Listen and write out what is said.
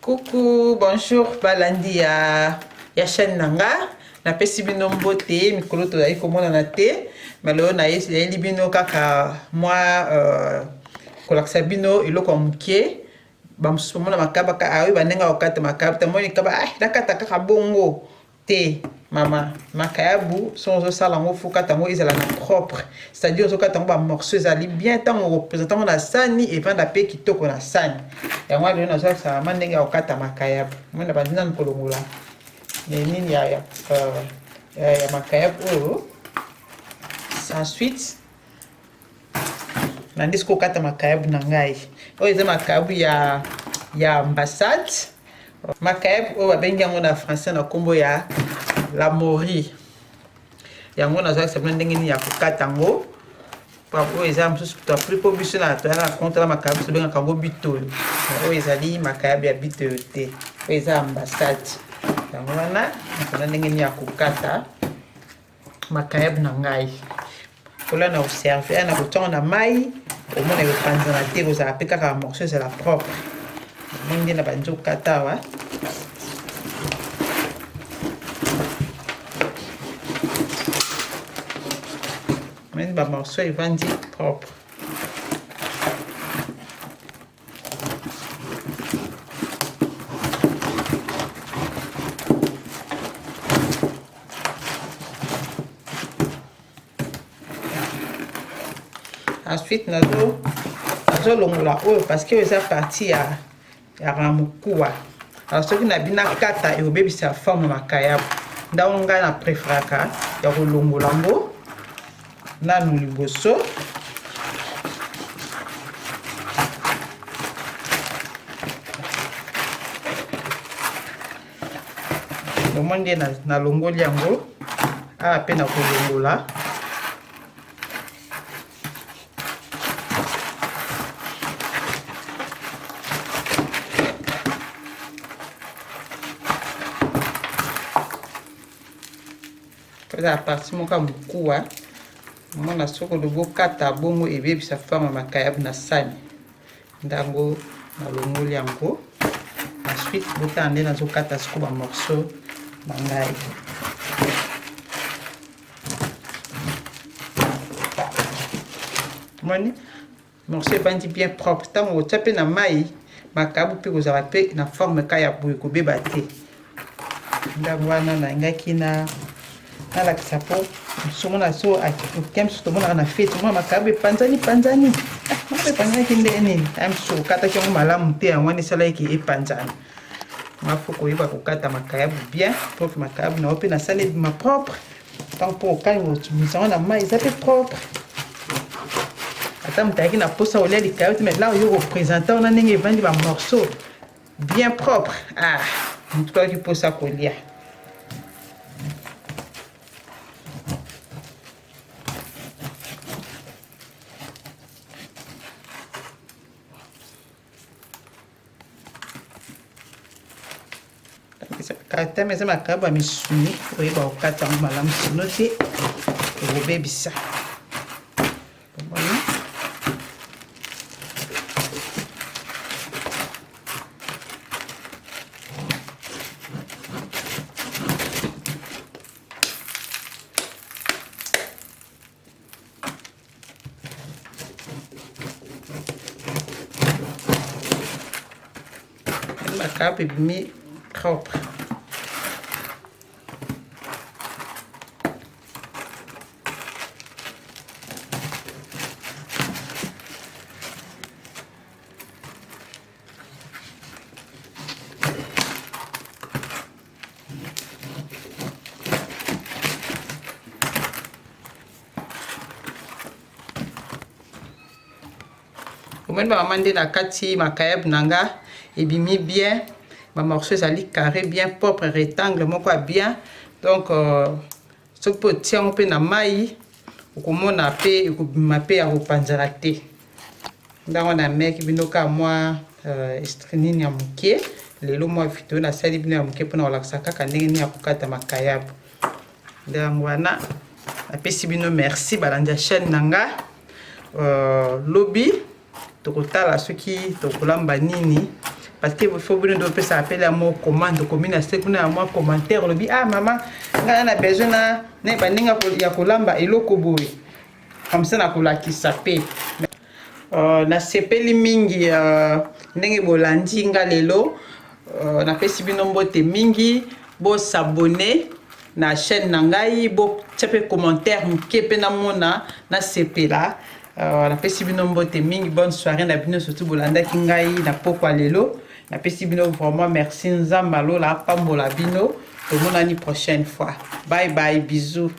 Coucou, bonjour, balandi ya chaîne nanga. Na pesi bino mbote, mikolo to zali komona na te. Malo na yeli bino kaka moi kolakisa bino eloko mukie. Ba mususu mona makaba ka awi banenga okata makaba tamoni kaba nakata kaka bongo te mama makayabu sonzo sala ngo fuka tango ezala na propre, c'est-à-dire zo kata ngo ba morceaux ezali bien tango représentant na sani et vanda pe kitoko na sani ya ngwa leo na zo sa mandenga okata makayabu mona bandina nkolongola nini ya makayabu oyo. Ensuite nandisi kokata makayabu na ngai oyo eza makayabu ya ambassade. Makayabu oyo babengi yango na français na kombo ya la mori yango nazalaki sabina ndenge nini ya kokata yango oyo eza mosusu to apres po biso na toyaka na compte la makayabu tobengaka yango bitolo oyo ezali makayabu ya bitolo te oyo eza ambassade yango wana nakona ndenge nini ya kokata makayabu na ngai kola na oserve na kotonga na mai omona ekopanzana te kozala pe kaka morceau ezala propre ndenge na bandi okata awa. Même ba morceau evandi propre. Ensuite nazo longola oyo parce que eza partie ya ramukuwa. Alors soki na bina kata e obebisa forme makayabu ndawo nga na préféraka ya kolongola ngo nanu liboso lomonde na longoli yango awa pe na kolongola la partie moka mukuwa mona soko lobo kata bongo ebebisa forme makayabu na sani ndango na longoli yango. Ensuite botande nazo kata siko ba morceau na ngai moni morceau ebandi bien propre ntango otia pe na mai makayabu pe kozala pe na forme kayabu ekobeba te ndango wana nangaki na nalakisa po somona so akem so tomona na fete mona makayabu epanzani epanzanaki nde nini amso okataki yango malamu te yango wana esalaki epanzana mafo koyeba kokata makayabu bien po ke makayabu na yo mpe nasali ebima propre ntango mpo okali otumisa yango na mai eza mpe propre ata moto ayaki na posa olia likayo te mais la oyo représenta wana ndenge evandi bamorceau bien propre motu ayaki posa kolia. Kata meza makayabu ya misuni oyeba kokata yango malamu sino te ekobebisa makayabu ebimi propre. Omoni ba mama nde na kati makayabu nanga ebimi bien ba morceaux ezali carré bien propre rectangle moko bien donc soki po otia yango mpe na mai okomona pe ekobima pe ya kopanzana te ndango na meki bino ka mwa nini ya moke lelo mwa video nasali bino ya moke mpona kolakisa kaka ndenge nini ya kokata makayabu ndango wana napesi bino merci balandi ya chaîne nanga lobi tokotala soki tokolamba nini parce que faut bien de ça appelle à mon commande commune à ce qu'on a moi commentaire le bi ah maman on a besoin na ne baninga ya kolamba eloko boy comme ça na kolakisa pe na sepeli mingi ndenge bolandi nga lelo na pesi bino mbote mingi bo s'abonner na chaîne na ngai bo tchepe commentaire mkepe na mona na sepela na pesi bino mbote mingi bonne soirée na bino surtout bolanda ki ngai na pokwa lelo na pesi bino vraiment merci nzamba lola pambola bino to monani prochaine fois bye bye bisous.